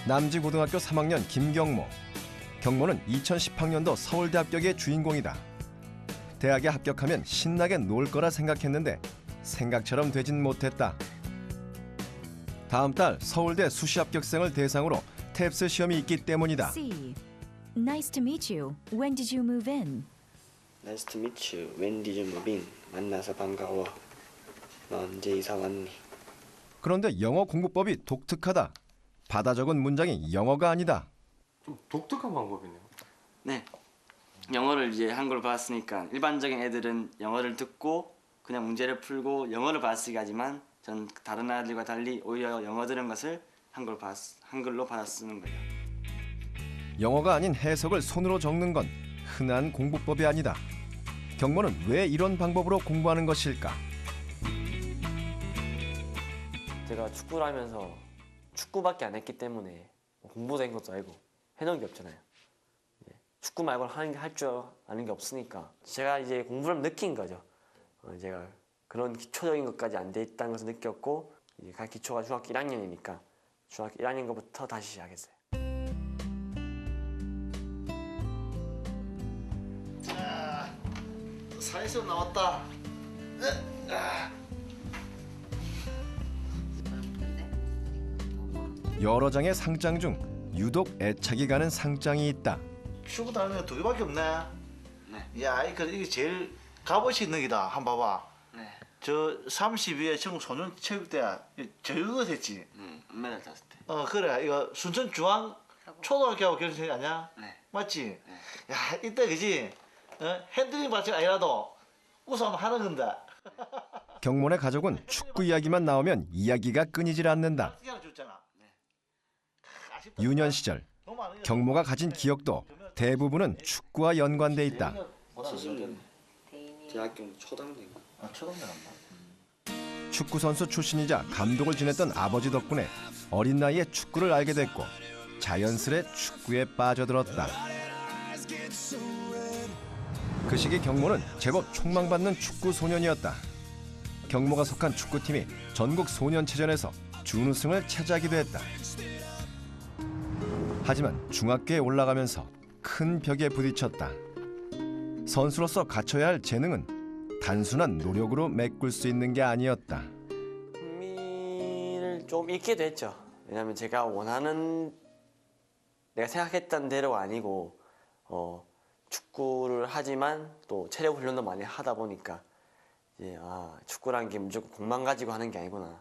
남지고등학교 3학년 김경모. 경모는 2010학년도 서울대 합격의 주인공이다. 대학에 합격하면 신나게 놀 거라 생각했는데 생각처럼 되진 못했다. 다음 달 서울대 수시 합격생을 대상으로 탭스 시험이 있기 때문이다. C. Nice to meet you. When did you move in? Nice to meet you. When did you move in? 만나서 반가워. 너 언제 이사 왔니? 그런데 영어 공부법이 독특하다. 받아 적은 문장이 영어가 아니다. 좀 독특한 방법이네요. 네. 영어를 이제 한글 봤으니까 일반적인 애들은 영어를 듣고 그냥 문제를 풀고 영어를 받아쓰기 하지만 전 다른 아이들과 달리 오히려 영어 들은 것을 한글로 받아 쓰는 거예요. 영어가 아닌 해석을 손으로 적는 건 흔한 공부법이 아니다. 경모는 왜 이런 방법으로 공부하는 것일까? 제가 축구를 하면서 축구밖에 안 했기 때문에 공부도 한 것도 아니고 해놓은 게 없잖아요. 축구 말고는 할 줄 아는 게 없으니까 제가 이제 공부를 느낀 거죠. 제가 그런 기초적인 것까지 안 돼 있다는 것을 느꼈고 이제 기초가 중학교 1학년이니까 중학교 1학년 것부터 다시 시작했어요. 자, 사회수업 나왔다. 여러 장의 상장 중 유독 애착이 가는 상장이 있다. 축구 다니는 두 개밖에 없네. 네. 야, 이게 제일 값어치 있는 기다. 한번 봐봐. 네. 저 32회 전국 소년 체육대 제주도 됐지. 은메달 땄을 때. 그래. 이거 순천 중앙 초등학교하고 결승이 아니야? 네. 맞지? 네. 야, 이때 그지? 핸들링 받침 아니라도 우선 하는 건데. 경모네 가족은 축구 이야기만 나오면 이야기가 끊이질 않는다. 어떻게 하나 줬잖아. 유년 시절 경모가 가진 기억도 대부분은 축구와 연관돼 있다. 대학교 초등학교. 초등대 간다. 축구 선수 출신이자 감독을 지냈던 아버지 덕분에 어린 나이에 축구를 알게 됐고 자연스레 축구에 빠져들었다. 그 시기 경모는 제법 촉망받는 축구 소년이었다. 경모가 속한 축구팀이 전국 소년체전에서 준우승을 차지하기도 했다. 하지만 중학교에 올라가면서 큰 벽에 부딪혔다. 선수로서 갖춰야 할 재능은 단순한 노력으로 메꿀 수 있는 게 아니었다. 흥미를 좀 잃게 됐죠. 왜냐하면 제가 원하는 내가 생각했던 대로가 아니고 축구를 하지만 또 체력 훈련도 많이 하다 보니까 이제 축구라는 게 무조건 공만 가지고 하는 게 아니구나.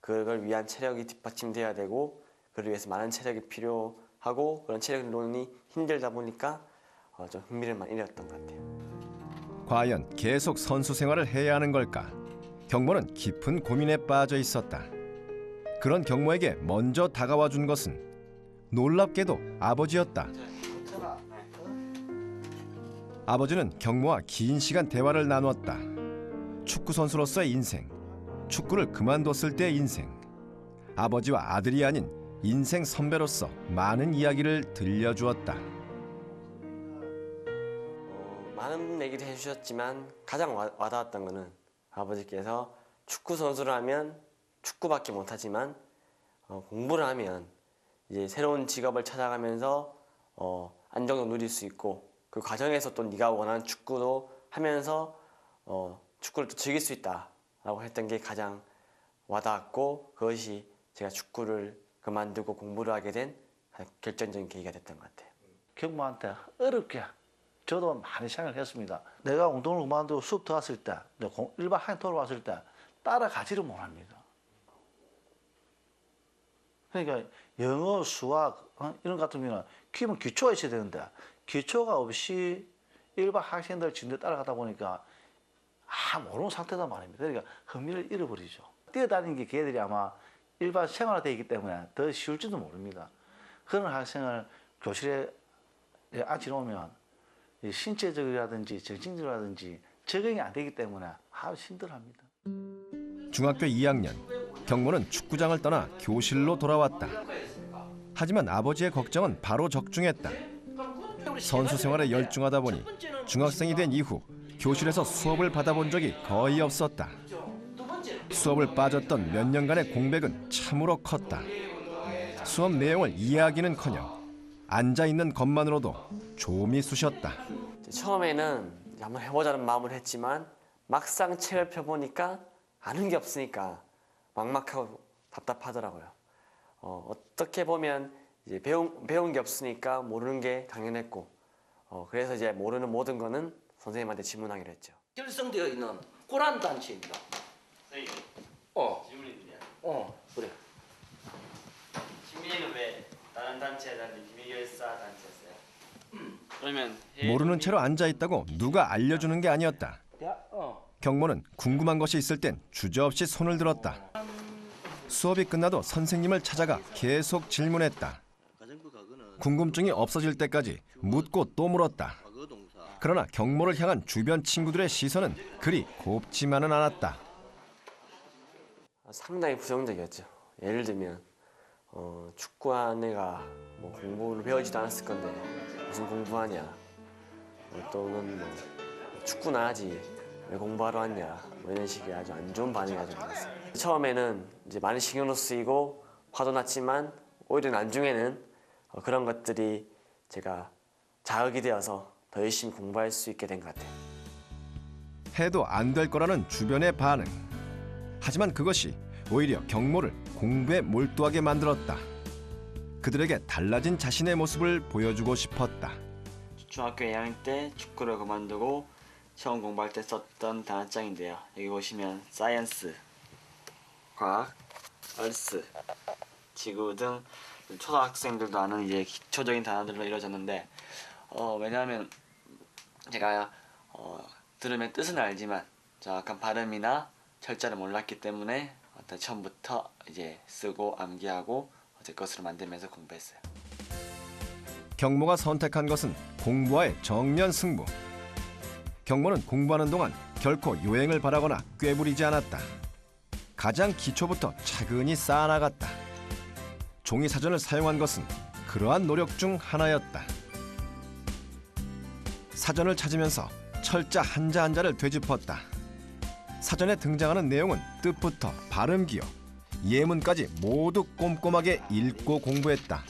그걸 위한 체력이 뒷받침돼야 되고 그를 위해서 많은 체력이 필요하고 그런 체력 훈련이 힘들다 보니까 좀 흥미를 많이 잃었던 것 같아요. 과연 계속 선수 생활을 해야 하는 걸까? 경모는 깊은 고민에 빠져 있었다. 그런 경모에게 먼저 다가와 준 것은 놀랍게도 아버지였다. 아버지는 경모와 긴 시간 대화를 나누었다. 축구 선수로서의 인생, 축구를 그만뒀을 때의 인생, 아버지와 아들이 아닌 인생 선배로서 많은 이야기를 들려주었다. 많은 얘기를 해주셨지만 가장 와닿았던 거는 아버지께서 축구 선수를 하면 축구밖에 못하지만 공부를 하면 이제 새로운 직업을 찾아가면서 안정도 누릴 수 있고 그 과정에서 또 네가 원하는 축구도 하면서 축구를 또 즐길 수 있다라고 했던 게 가장 와닿았고 그것이 제가 축구를 그만두고 공부를 하게 된 결정적인 계기가 됐던 것 같아요. 경모한테 어렵게 저도 많이 생각을 했습니다. 내가 운동을 그만두고 수업 들어갔을 때, 일반 학교 돌아왔을 때 따라가지를 못합니다. 그러니까 영어, 수학 이런 것 같으면 기본 기초가 있어야 되는데 기초가 없이 일반 학생들 진도 따라가다 보니까 모르는 상태다 말입니다. 그러니까 흥미를 잃어버리죠. 뛰어다니는 게 걔들이 아마 일반 생활화되어 있기 때문에 더 쉬울지도 모릅니다. 그런 학생을 교실에 앉혀놓으면 신체적이라든지 정신적이라든지 적응이 안 되기 때문에 힘들어합니다. 중학교 2학년, 경모는 축구장을 떠나 교실로 돌아왔다. 하지만 아버지의 걱정은 바로 적중했다. 선수 생활에 열중하다 보니 중학생이 된 이후 교실에서 수업을 받아본 적이 거의 없었다. 수업을 빠졌던 몇 년간의 공백은 참으로 컸다. 수업 내용을 이해하기는커녕 앉아있는 것만으로도 좀이 쑤셨다. 처음에는 한번 해보자는 마음을 했지만 막상 책을 펴보니까 아는 게 없으니까 막막하고 답답하더라고요. 어떻게 보면 이제 배운 게 없으니까 모르는 게 당연했고, 그래서 이제 모르는 모든 거는 선생님한테 질문하기로 했죠. 결성되어 있는 고란 단체입니다. 선생님, 어, 질문이 있네요. 그래. 신민이는 왜 다른 단체에 달리 비밀결사 단체였어요? 그러면 모르는 채로 앉아있다고 누가 알려주는 게 아니었다. 경모는 궁금한 것이 있을 땐 주저없이 손을 들었다. 수업이 끝나도 선생님을 찾아가 계속 질문했다. 궁금증이 없어질 때까지 묻고 또 물었다. 그러나 경모를 향한 주변 친구들의 시선은 그리 곱지만은 않았다. 상당히 부정적이었죠. 예를 들면 축구한 애가 뭐 공부를 배우지도 않았을 건데 무슨 공부하냐, 또는 뭐 축구나 하지 왜 공부하러 왔냐, 뭐 이런 식의 아주 안 좋은 반응이 아주 많았어요. 처음에는 이제 많이 신경도 쓰이고 화도 났지만 오히려 나중에는 그런 것들이 제가 자극이 되어서 더 열심히 공부할 수 있게 된 것 같아요. 해도 안 될 거라는 주변의 반응. 하지만 그것이 오히려 경모를 공부에 몰두하게 만들었다. 그들에게 달라진 자신의 모습을 보여주고 싶었다. 중학교 2학년 때 축구를 그만두고 시험 공부할 때 썼던 단어장인데요. 여기 보시면 사이언스, 과학, 얼스, 지구 등 초등학생들도 아는 이제 기초적인 단어들로 이루어졌는데 왜냐하면 제가 들으면 뜻은 알지만 정확한 발음이나 철자를 몰랐기 때문에 처음부터 이제 쓰고 암기하고 제 것으로 만들면서 공부했어요. 경모가 선택한 것은 공부와의 정면 승부. 경모는 공부하는 동안 결코 요행을 바라거나 꾀부리지 않았다. 가장 기초부터 차근히 쌓아나갔다. 종이 사전을 사용한 것은 그러한 노력 중 하나였다. 사전을 찾으면서 철자 한자 한자를 되짚었다. 사전에 등장하는 내용은 뜻부터 발음 기호, 예문까지 모두 꼼꼼하게 읽고 공부했다.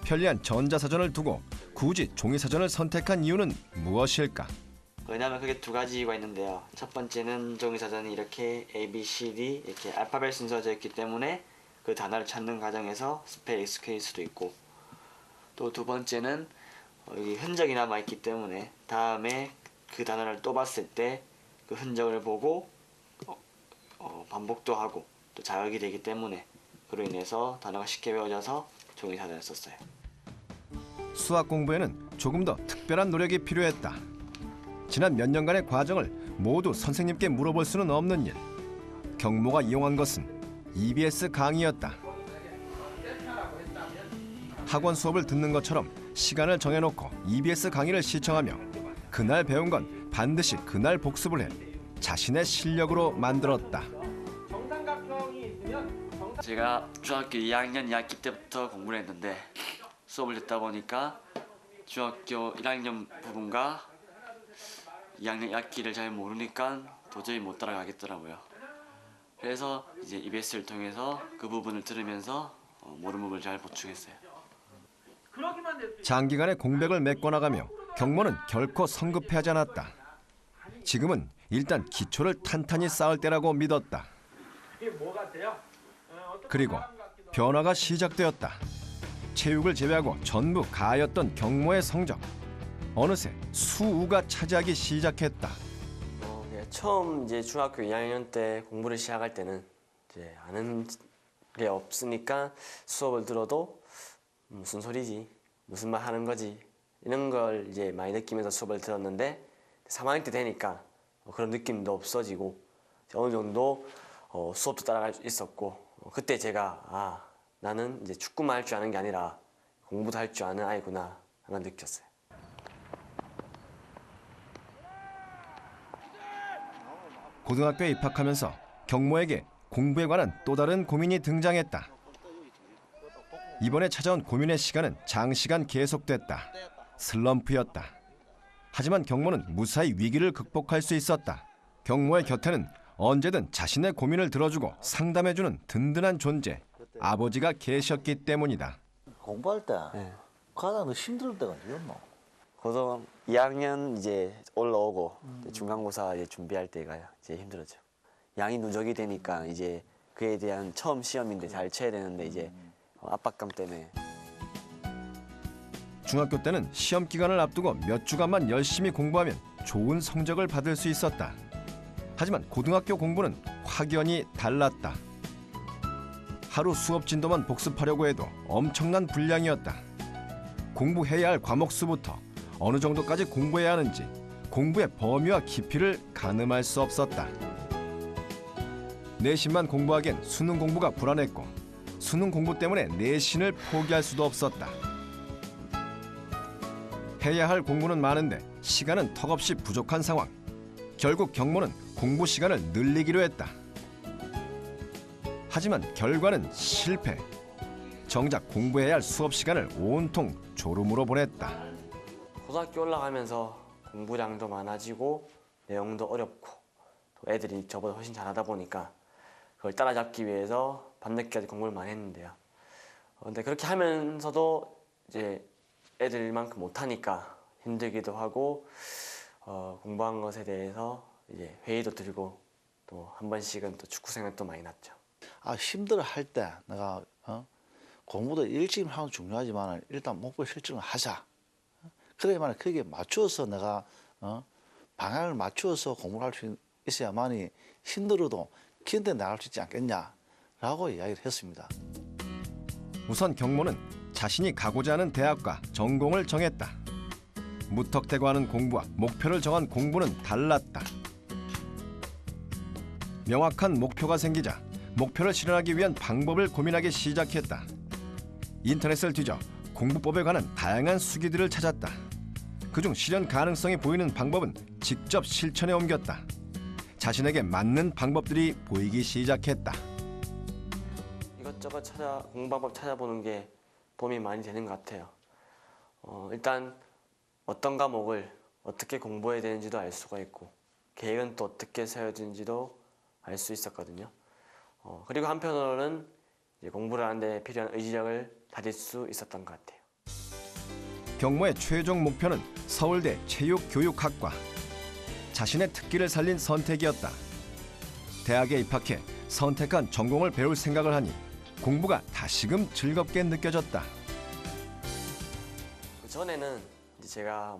편리한 전자사전을 두고 굳이 종이사전을 선택한 이유는 무엇일까? 왜냐하면 그게 두 가지 이유가 있는데요. 첫 번째는 종이사전이 이렇게 A, B, C, D 이렇게 알파벳 순서가 되어 있기 때문에 그 단어를 찾는 과정에서 스펠 익숙해질 수도 있고, 또 두 번째는 여기 흔적이 남아있기 때문에 다음에 그 단어를 또 봤을 때 그 흔적을 보고 반복도 하고 또 자극이 되기 때문에 그로 인해서 단어가 쉽게 외워져서 종이사전을 썼어요. 수학 공부에는 조금 더 특별한 노력이 필요했다. 지난 몇 년간의 과정을 모두 선생님께 물어볼 수는 없는 일. 경모가 이용한 것은 EBS 강의였다. 학원 수업을 듣는 것처럼 시간을 정해놓고 EBS 강의를 시청하며 그날 배운 건 반드시 그날 복습을 해 자신의 실력으로 만들었다. 제가 중학교 2학년 2학기 때부터 공부를 했는데 수업을 듣다 보니까 중학교 1학년 부분과 2학년 1학기를 잘 모르니까 도저히 못 따라가겠더라고요. 그래서 이제 EBS를 통해서 그 부분을 들으면서 모르는 부분을 잘 보충했어요. 장기간의 공백을 메꿔나가며 경모는 결코 성급해하지 않았다. 지금은 일단 기초를 탄탄히 쌓을 때라고 믿었다. 그리고 변화가 시작되었다. 체육을 제외하고 전부 가였던 경모의 성적. 어느새 수우가 차지하기 시작했다. 처음 이제 중학교 2학년 때 공부를 시작할 때는 이제 아는 게 없으니까 수업을 들어도 무슨 소리지, 무슨 말 하는 거지 이런 걸 이제 많이 느끼면서 수업을 들었는데 3학년 때 되니까 그런 느낌도 없어지고 어느 정도 수업도 따라갈 수 있었고 그때 제가 나는 이제 축구만 할 줄 아는 게 아니라 공부도 할 줄 아는 아이구나 하나 느꼈어요. 고등학교에 입학하면서 경모에게 공부에 관한 또 다른 고민이 등장했다. 이번에 찾아온 고민의 시간은 장시간 계속됐다. 슬럼프였다. 하지만 경모는 무사히 위기를 극복할 수 있었다. 경모의 곁에는 언제든 자신의 고민을 들어주고 상담해주는 든든한 존재, 아버지가 계셨기 때문이다. 공부할 때 네. 가장 더 힘들 때가 언제였노? 고등 2학년 이제 올라오고 이제 중간고사 이제 준비할 때가 이제 힘들었죠. 양이 누적이 되니까 이제 그에 대한 처음 시험인데 잘 쳐야 되는데 이제 압박감 때문에. 중학교 때는 시험 기간을 앞두고 몇 주간만 열심히 공부하면 좋은 성적을 받을 수 있었다. 하지만 고등학교 공부는 확연히 달랐다. 하루 수업 진도만 복습하려고 해도 엄청난 분량이었다. 공부해야 할 과목 수부터 어느 정도까지 공부해야 하는지 공부의 범위와 깊이를 가늠할 수 없었다. 내신만 공부하기엔 수능 공부가 불안했고 수능 공부 때문에 내신을 포기할 수도 없었다. 해야 할 공부는 많은데 시간은 턱없이 부족한 상황. 결국 경모는 공부 시간을 늘리기로 했다. 하지만 결과는 실패. 정작 공부해야 할 수업 시간을 온통 졸음으로 보냈다. 고등학교 올라가면서 공부량도 많아지고 내용도 어렵고 또 애들이 저보다 훨씬 잘하다 보니까 그걸 따라잡기 위해서 밤늦게까지 공부를 많이 했는데요. 근데 그렇게 하면서도 이제 애들만큼 못하니까 힘들기도 하고 공부한 것에 대해서 이제 회의도 들고 또 한 번씩은 또 축구 생각도 많이 났죠. 힘들어 할 때 내가 공부도 일찍 하는 건 중요하지만 일단 목표 설정을 하자. 그래야만 거기에 맞추어서 내가 방향을 맞추어서 공부를 할 수 있어야만이 힘들어도 견뎌 나갈 수 있지 않겠냐라고 이야기를 했습니다. 우선 경모는 자신이 가고자 하는 대학과 전공을 정했다. 무턱대고 하는 공부와 목표를 정한 공부는 달랐다. 명확한 목표가 생기자 목표를 실현하기 위한 방법을 고민하기 시작했다. 인터넷을 뒤져 공부법에 관한 다양한 수기들을 찾았다. 그중 실현 가능성이 보이는 방법은 직접 실천에 옮겼다. 자신에게 맞는 방법들이 보이기 시작했다. 이것저것 공부 방법 찾아보는 게 도움이 많이 되는 것 같아요. 일단 어떤 과목을 어떻게 공부해야 되는지도 알 수가 있고 계획은 또 어떻게 세워야 되는지도 알 수 있었거든요. 그리고 한편으로는 이제 공부를 하는데 필요한 의지력을 다질 수 있었던 것 같아요. 경모의 최종 목표는 서울대 체육교육학과. 자신의 특기를 살린 선택이었다. 대학에 입학해 선택한 전공을 배울 생각을 하니 공부가 다시금 즐겁게 느껴졌다. 그 전에는 이제 제가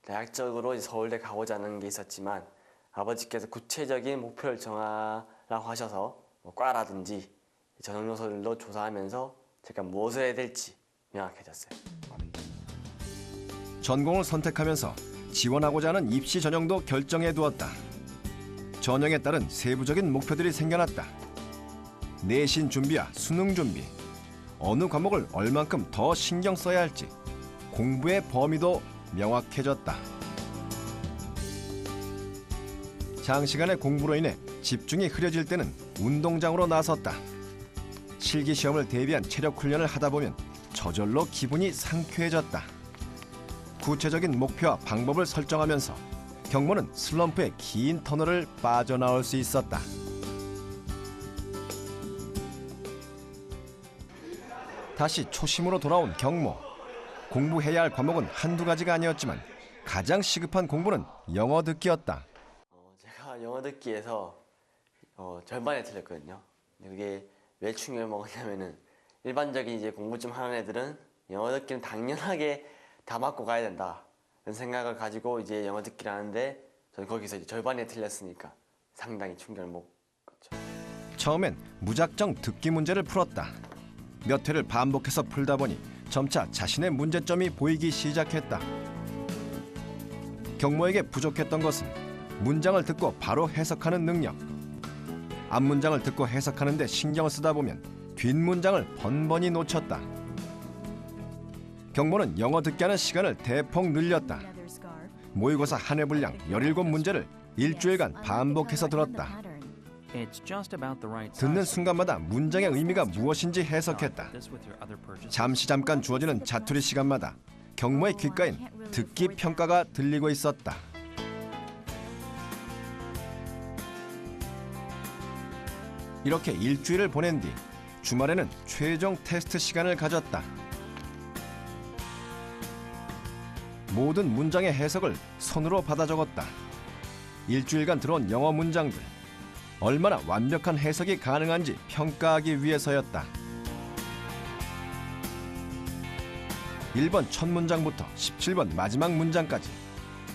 대학적으로 이제 서울대 가고자 하는 게 있었지만 아버지께서 구체적인 목표를 정하라고 하셔서 과라든지 전형 요소들도 조사하면서 제가 무엇을 해야 될지 명확해졌어요. 전공을 선택하면서 지원하고자 하는 입시 전형도 결정해 두었다. 전형에 따른 세부적인 목표들이 생겨났다. 내신 준비와 수능 준비, 어느 과목을 얼만큼 더 신경 써야 할지 공부의 범위도 명확해졌다. 장시간의 공부로 인해 집중이 흐려질 때는 운동장으로 나섰다. 실기시험을 대비한 체력 훈련을 하다 보면 저절로 기분이 상쾌해졌다. 구체적인 목표와 방법을 설정하면서 경모는 슬럼프의 긴 터널을 빠져나올 수 있었다. 다시 초심으로 돌아온 경모. 공부해야 할 과목은 한두 가지가 아니었지만 가장 시급한 공부는 영어 듣기였다. 제가 영어 듣기에서 절반에 틀렸거든요. 그게 왜 충격을 먹었냐면은 일반적인 이제 공부 좀 하는 애들은 영어 듣기는 당연하게 다 맞고 가야 된다 이런 생각을 가지고 이제 영어 듣기를 하는데 저는 거기서 이제 절반에 틀렸으니까 상당히 충격을 먹었죠. 처음엔 무작정 듣기 문제를 풀었다. 몇 회를 반복해서 풀다 보니 점차 자신의 문제점이 보이기 시작했다. 경모에게 부족했던 것은 문장을 듣고 바로 해석하는 능력. 앞문장을 듣고 해석하는 데 신경을 쓰다 보면 뒷문장을 번번이 놓쳤다. 경모는 영어 듣기 하는 시간을 대폭 늘렸다. 모의고사 한 해 분량 17문제를 일주일간 반복해서 들었다. 듣는 순간마다 문장의 의미가 무엇인지 해석했다. 잠깐 주어지는 자투리 시간마다 경모의 귓가엔 듣기 평가가 들리고 있었다. 이렇게 일주일을 보낸 뒤 주말에는 최종 테스트 시간을 가졌다. 모든 문장의 해석을 손으로 받아 적었다. 일주일간 들어온 영어 문장들, 얼마나 완벽한 해석이 가능한지 평가하기 위해서였다. 1번 첫 문장부터 17번 마지막 문장까지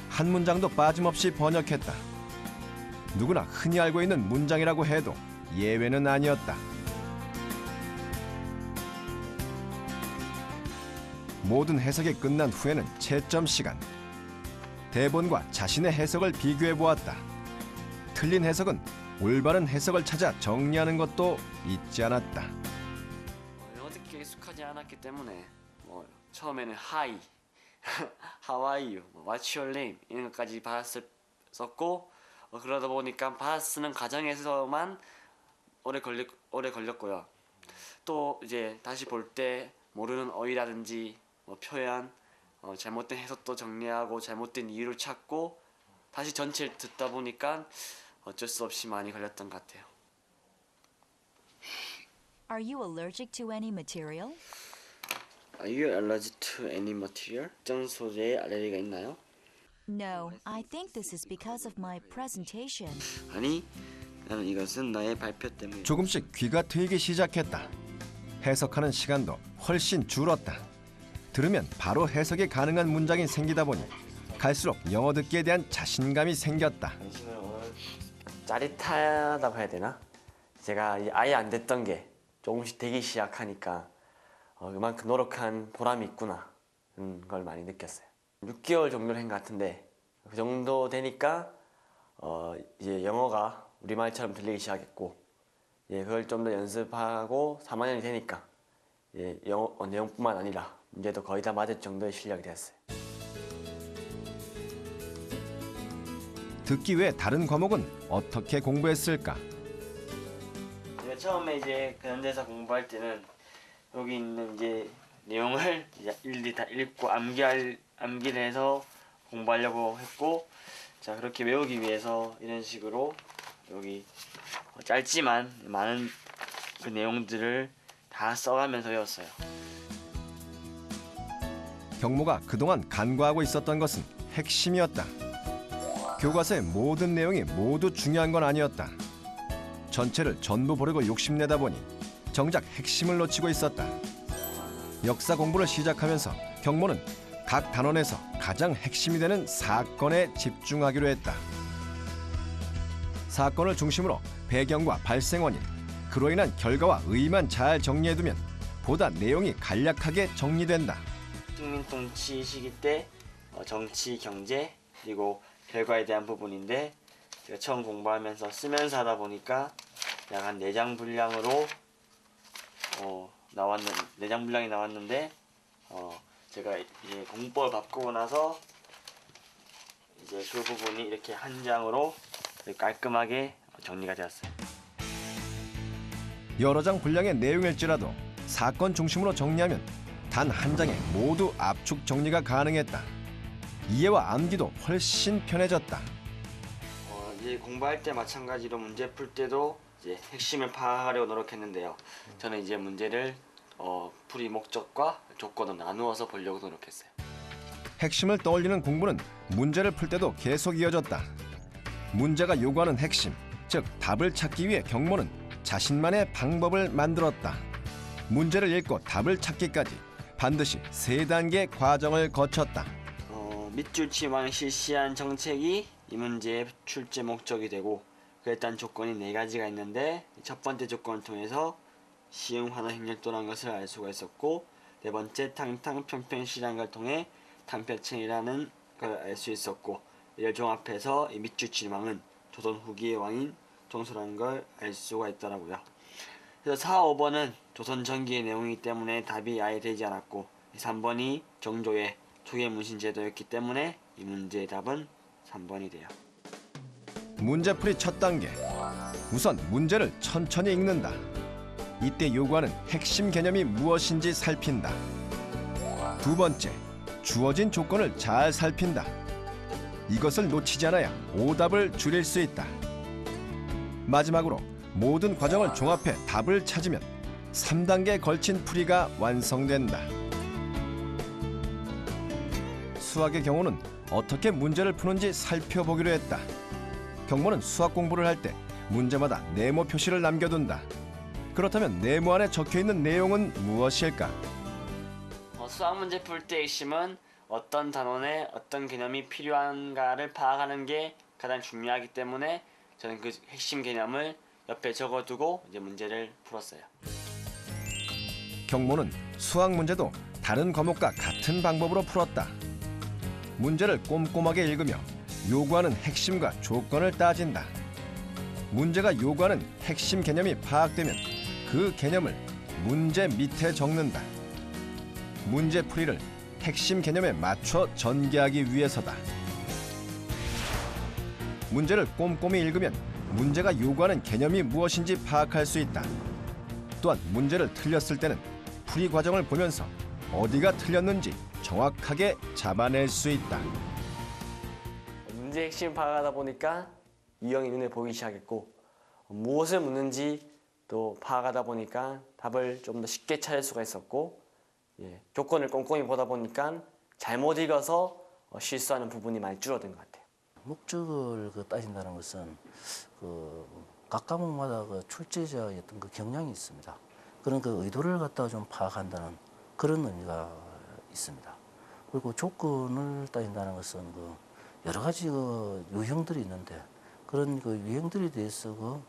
한 문장도 빠짐없이 번역했다. 누구나 흔히 알고 있는 문장이라고 해도 예외는 아니었다. 모든 해석이 끝난 후에는 채점 시간. 대본과 자신의 해석을 비교해 보았다. 틀린 해석은 올바른 해석을 찾아 정리하는 것도 잊지 않았다. 영어 듣기가 익숙하지 않았기 때문에 처음에는 Hi, How are you, What's your name 이런 것까지 받았었고 그러다 보니까 받아쓰는 과정에서만 오래 걸렸고요. 또 이제 다시 볼 때 모르는 어휘라든지 표현, 잘못된 해석도 정리하고 잘못된 이유를 찾고 다시 전체를 듣다 보니까 어쩔 수 없이 많이 걸렸던 것 같아요. Are you allergic to any material? Are you allergic to any material? 특정 소재에 알레르기가 있나요? No, I think this is because of my presentation. 아니, 나는 이것은 나의 발표 때문에. 조금씩 귀가 트이기 시작했다. 해석하는 시간도 훨씬 줄었다. 들으면 바로 해석이 가능한 문장이 생기다 보니 갈수록 영어 듣기에 대한 자신감이 생겼다. 당신은 오늘 짜릿하다고 해야 되나? 제가 아예 안 됐던 게 조금씩 되기 시작하니까 그만큼 노력한 보람이 있구나 걸 많이 느꼈어요. 6개월 정도 된 것 같은데 그 정도 되니까 이제 영어가 우리말처럼 들리기 시작했고 그걸 좀 더 연습하고 3학년이 되니까 영어 내용뿐만 아니라 문제도 거의 다 맞을 정도의 실력이 됐어요. 듣기 외 다른 과목은 어떻게 공부했을까? 제가 처음에 이제 근현대사 공부할 때는 여기 있는 이제 내용을 이제 일일이 다 읽고 암기를 해서 공부하려고 했고, 자 그렇게 외우기 위해서 이런 식으로 여기 짧지만 많은 그 내용들을 다 써가면서 외웠어요. 경모가 그동안 간과하고 있었던 것은 핵심이었다. 교과서의 모든 내용이 모두 중요한 건 아니었다. 전체를 전부 보려고 욕심내다 보니 정작 핵심을 놓치고 있었다. 역사 공부를 시작하면서 경모는 각 단원에서 가장 핵심이 되는 사건에 집중하기로 했다. 사건을 중심으로 배경과 발생 원인, 그로 인한 결과와 의의만 잘 정리해두면 보다 내용이 간략하게 정리된다. 식민통치 시기 때 정치, 경제, 그리고 결과에 대한 부분인데 제가 처음 공부하면서 쓰면서 하다 보니까 약 한 4장 분량으로 4장 분량이 나왔는데 제가 이제 공법을 바꾸고 나서 이제 그 부분이 이렇게 한 장으로 깔끔하게 정리가 되었어요. 여러 장 분량의 내용일지라도 사건 중심으로 정리하면 단 한 장에 모두 압축 정리가 가능했다. 이해와 암기도 훨씬 편해졌다. 이제 공부할 때 마찬가지로 문제 풀 때도 이제 핵심을 파악하려고 노력했는데요. 저는 이제 문제를 풀이 목적과 조건을 나누어서 보려고 노력했어요. 핵심을 떠올리는 공부는 문제를 풀 때도 계속 이어졌다. 문제가 요구하는 핵심, 즉 답을 찾기 위해 경모는 자신만의 방법을 만들었다. 문제를 읽고 답을 찾기까지 반드시 3단계 과정을 거쳤다. 밑줄 치망 실시한 정책이 이 문제의 출제 목적이 되고 그에 따른 조건이 4가지가 있는데 첫 번째 조건을 통해서 시흥 환호 행렬도라는 것을 알 수가 있었고, 4번째 탕탕평평시라는 걸 통해 탕평청이라는 걸 알 수 있었고, 이를 종합해서 이 밑줄 치망은 조선 후기의 왕인 정소라는 걸 알 수가 있더라고요. 그래서 4, 5번은 조선 전기의 내용이기 때문에 답이 아예 되지 않았고, 3번이 정조의 초기의 문신제도였기 때문에 이 문제의 답은 3번이 돼요. 문제풀이 첫 단계. 우선 문제를 천천히 읽는다. 이때 요구하는 핵심 개념이 무엇인지 살핀다. 두 번째, 주어진 조건을 잘 살핀다. 이것을 놓치지 않아야 오답을 줄일 수 있다. 마지막으로 모든 과정을 종합해 답을 찾으면 3단계에 걸친 풀이가 완성된다. 수학의 경우는 어떻게 문제를 푸는지 살펴보기로 했다. 경모는 수학 공부를 할 때 문제마다 네모 표시를 남겨둔다. 그렇다면 네모 안에 적혀있는 내용은 무엇일까? 수학 문제 풀 때 핵심은 어떤 단원에 어떤 개념이 필요한가를 파악하는 게 가장 중요하기 때문에 저는 그 핵심 개념을 옆에 적어두고 이제 문제를 풀었어요. 경모는 수학 문제도 다른 과목과 같은 방법으로 풀었다. 문제를 꼼꼼하게 읽으며 요구하는 핵심과 조건을 따진다. 문제가 요구하는 핵심 개념이 파악되면 그 개념을 문제 밑에 적는다. 문제 풀이를 핵심 개념에 맞춰 전개하기 위해서다. 문제를 꼼꼼히 읽으면 문제가 요구하는 개념이 무엇인지 파악할 수 있다. 또한 문제를 틀렸을 때는 풀이 과정을 보면서 어디가 틀렸는지 정확하게 잡아낼 수 있다. 문제 핵심 파악하다 보니까 유형이 눈에 보이기 시작했고 무엇을 묻는지 또 파악하다 보니까 답을 좀 더 쉽게 찾을 수가 있었고 조건을 꼼꼼히 보다 보니까 잘못 읽어서 실수하는 부분이 많이 줄어든 것 같아요. 목적을 따진다는 것은 각 과목마다 출제자의 어떤 경향이 있습니다. 그런 의도를 갖다가 좀 파악한다는 그런 의미가 있습니다. 그리고 조건을 따진다는 것은 여러 가지 유형들이 있는데 그런 유형들에 대해서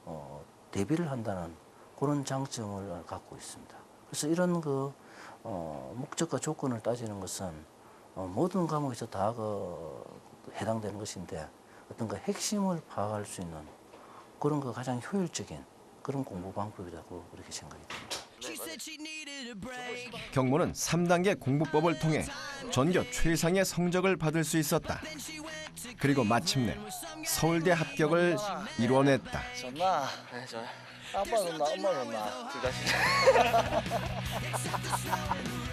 대비를 한다는 그런 장점을 갖고 있습니다. 그래서 이런 목적과 조건을 따지는 것은 모든 과목에서 다 해당되는 것인데 어떤 핵심을 파악할 수 있는 그런 가장 효율적인 그런 공부 방법이라고 그렇게 생각이 듭니다. 경모는 3단계 공부법을 통해 전교 최상의 성적을 받을 수 있었다. 그리고 마침내 서울대 합격을 이뤄냈다. 좋나? 네, 좋아요. 아빠 좋나? 엄마 좋나?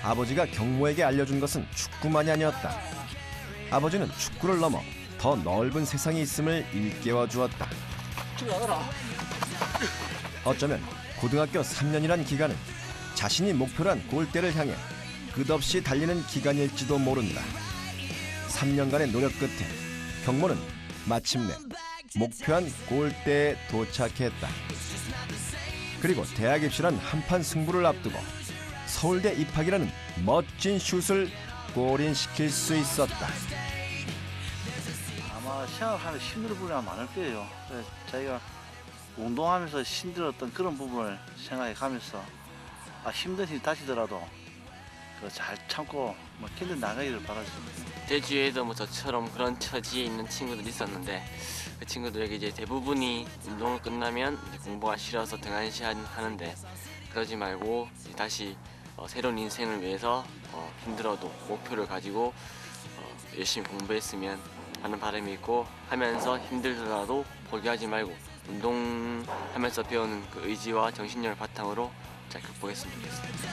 아버지가 경모에게 알려준 것은 축구만이 아니었다. 아버지는 축구를 넘어 더 넓은 세상이 있음을 일깨워 주었다. 어쩌면 고등학교 3년이란 기간은 자신이 목표로 한 골대를 향해 끝없이 달리는 기간일지도 모른다. 3년간의 노력 끝에 경모는 마침내 목표한 골대에 도착했다. 그리고 대학 입시란 한판 승부를 앞두고 서울대 입학이라는 멋진 슛을 골인시킬 수 있었다. 아마 생활하면서 힘든 부분이 많을 거예요. 그래서 자기가 운동하면서 힘들었던 그런 부분을 생각해 가면서 힘든 일이 다시더라도 잘 참고 견뎌 나가기를 바라겠습니다. 제주에도 저처럼 그런 처지에 있는 친구들이 있었는데 그 친구들에게 이제 대부분이 운동을 끝나면 이제 공부가 싫어서 등한시하는데 그러지 말고 다시 새로운 인생을 위해서 힘들어도 목표를 가지고 열심히 공부했으면 하는 바람이 있고 하면서 힘들더라도 포기하지 말고 운동하면서 배우는 그 의지와 정신력을 바탕으로 잘 극복했으면 좋겠습니다.